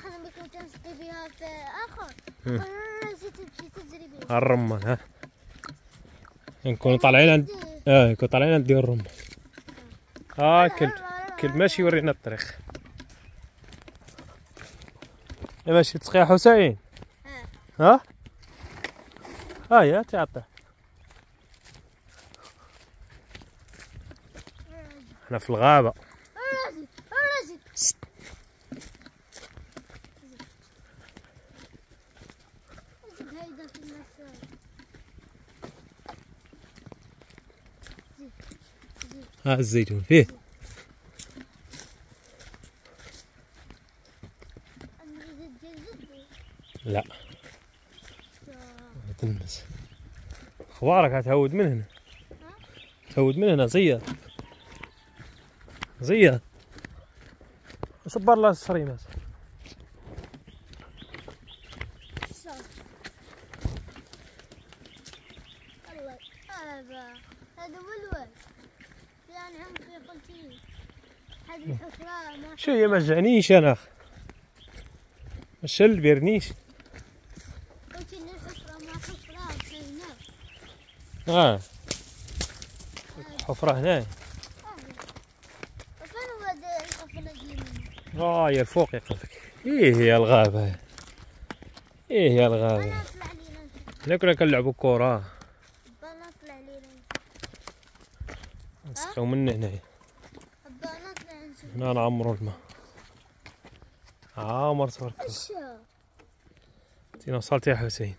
خلينا بكم تنسقي فيها في اخر. نسيت تمشي تجري بيها. الرمان ها نكونوا طالعين عند نكونوا طالعين عند ديال الرمان. كل ماشي يورينا الطريق. ماشي تسقي حسين. ها يا تعطى. احنا في الغابة. الزيتون فيه. لا تلمس. اخبارك هتهود من هنا. تهود من هنا زياد صبر الله الصريمات. هذا ولول يعني عم في قلتي هذه الحفرة شو هي ما جعنيش انا الشل بيرنيش. قلت ان الحفرة ما حفرة هنا. حفرة هنا. فين هو هذا الحفرة القديمة؟ يا الفوق يقصدك. ايه هي الغابة. ايه هي الغابة. انا اطلع لي احنا كنا كنلعبوا كورة. انا اطلع لي نسقيو من هنا. انا اطلع نشوف. هنا نعمرو الماء. عامر تبارك الله. انتي وصلتي يا حسين.